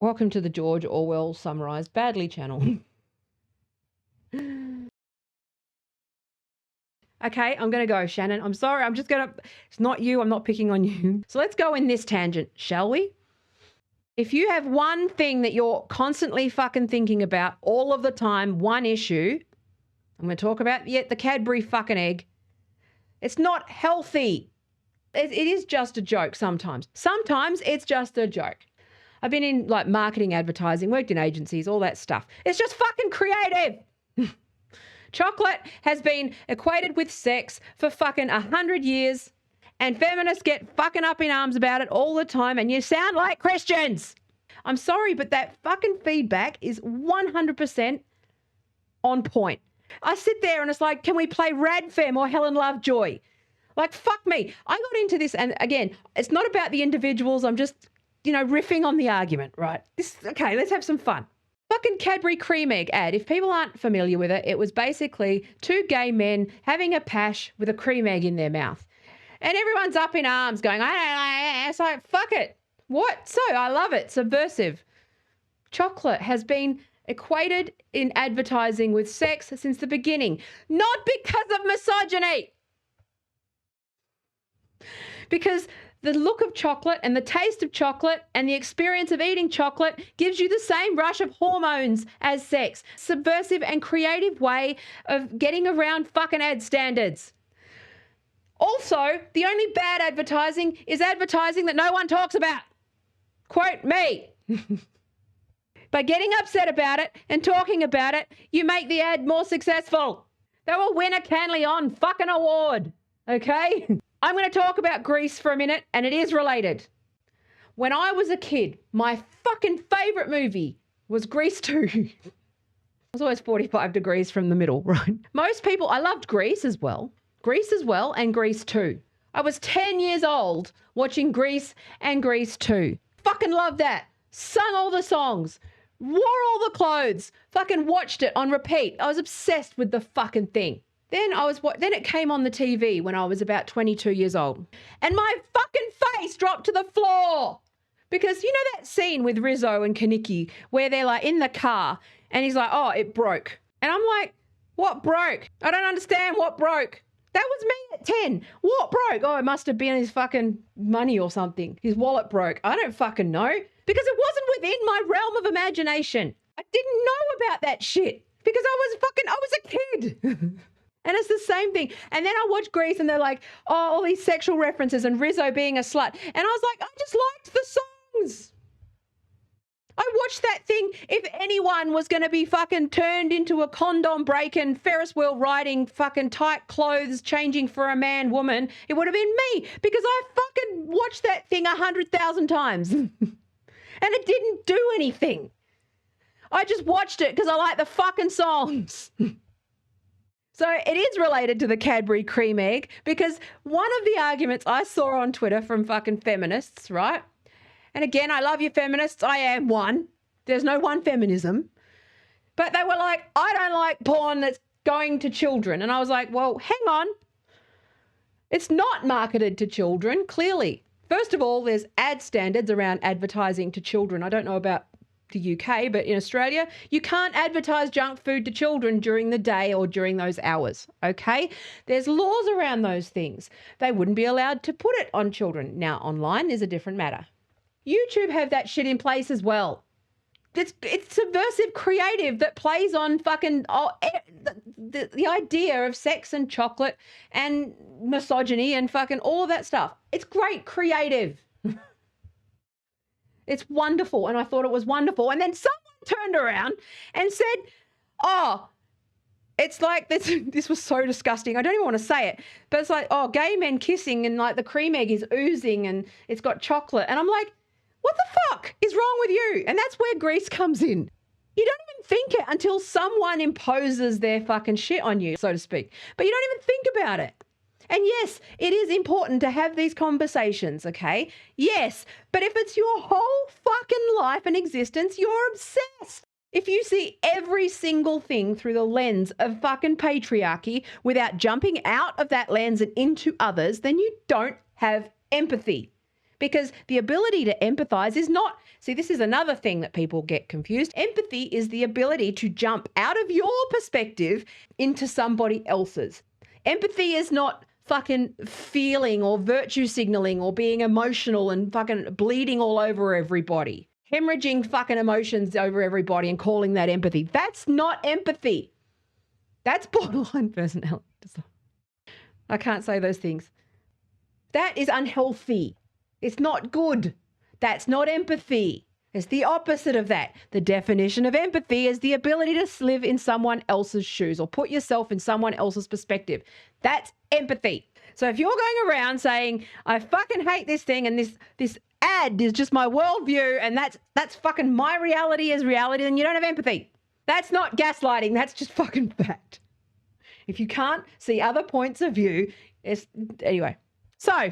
Welcome to the George Orwell summarised badly channel. Okay, I'm going to go, Shannon. I'm sorry. It's not you. I'm not picking on you. So let's go in this tangent, shall we? If you have one thing that you're constantly fucking thinking about all of the time, one issue, I'm going to talk about the Cadbury fucking egg. It's not healthy. It is just a joke sometimes. Sometimes it's just a joke. I've been in like marketing, advertising, worked in agencies, all that stuff. It's just fucking creative. Chocolate has been equated with sex for fucking 100 years, and feminists get fucking up in arms about it all the time, and you sound like Christians. I'm sorry, but that fucking feedback is 100% on point. I sit there and it's like, can we play Radfem or Helen Lovejoy? Like, fuck me. I got into this, and again, it's not about the individuals. I'm just, riffing on the argument, right? Okay, let's have some fun. Fucking Cadbury cream egg ad. If people aren't familiar with it, it was basically two gay men having a pash with a cream egg in their mouth. And everyone's up in arms going, I don't know. It's like, fuck it. What? So I love it. Subversive. Chocolate has been equated in advertising with sex since the beginning. Not because of misogyny. Because the look of chocolate and the taste of chocolate and the experience of eating chocolate gives you the same rush of hormones as sex. Subversive and creative way of getting around fucking ad standards. Also, the only bad advertising is advertising that no one talks about. Quote me. By getting upset about it and talking about it, you make the ad more successful. They will win a Canley On fucking award. Okay? I'm going to talk about Grease for a minute, and it is related. When I was a kid, my fucking favourite movie was Grease 2. I was always 45 degrees from the middle, right? Most people, I loved Grease as well, and Grease 2. I was 10 years old watching Grease and Grease 2. Fucking loved that. Sung all the songs. Wore all the clothes. Fucking watched it on repeat. I was obsessed with the fucking thing. Then it came on the TV when I was about 22 years old. And my fucking face dropped to the floor. Because you know that scene with Rizzo and Kaniki where they're like in the car and he's like, oh, it broke. And I'm like, what broke? I don't understand what broke. That was me at 10. What broke? Oh, it must have been his fucking money or something. His wallet broke. I don't fucking know. Because it wasn't within my realm of imagination. I didn't know about that shit. Because I was a kid. And it's the same thing. And then I watched Grease and they're like, oh, all these sexual references and Rizzo being a slut. And I was like, I just liked the songs. I watched that thing. If anyone was going to be fucking turned into a condom breaking, Ferris wheel riding, fucking tight clothes, changing for a man, woman, it would have been me. Because I fucking watched that thing 100,000 times. And it didn't do anything. I just watched it because I like the fucking songs. So it is related to the Cadbury cream egg because one of the arguments I saw on Twitter from fucking feminists, right? And again, I love you feminists. I am one. There's no one feminism. But they were like, I don't like porn that's going to children. And I was like, well, hang on. It's not marketed to children, clearly. First of all, there's ad standards around advertising to children. I don't know about the UK, but in Australia, you can't advertise junk food to children during the day or during those hours, okay? There's laws around those things. They wouldn't be allowed to put it on children. Now, online is a different matter. YouTube have that shit in place as well. It's subversive creative that plays on fucking the idea of sex and chocolate and misogyny and fucking all of that stuff. It's great creative. It's wonderful. And I thought it was wonderful. And then someone turned around and said, oh, it's like this. This was so disgusting. I don't even want to say it. But it's like, oh, gay men kissing and like the cream egg is oozing and it's got chocolate. And I'm like, what the fuck is wrong with you? And that's where Grease comes in. You don't even think it until someone imposes their fucking shit on you, so to speak. But you don't even think about it. And yes, it is important to have these conversations, okay? Yes, but if it's your whole fucking life and existence, you're obsessed. If you see every single thing through the lens of fucking patriarchy without jumping out of that lens and into others, then you don't have empathy. Because the ability to empathize is not, see, this is another thing that people get confused. Empathy is the ability to jump out of your perspective into somebody else's. Empathy is not fucking feeling or virtue signaling or being emotional and fucking bleeding all over everybody. Hemorrhaging fucking emotions over everybody and calling that empathy. That's not empathy. That's borderline personality disorder. I can't say those things. That is unhealthy. It's not good. That's not empathy. It's the opposite of that. The definition of empathy is the ability to live in someone else's shoes or put yourself in someone else's perspective. That's empathy. So if you're going around saying, I fucking hate this thing and this ad is just my worldview and that's fucking my reality is reality, then you don't have empathy. That's not gaslighting. That's just fucking fact. If you can't see other points of view, anyway. So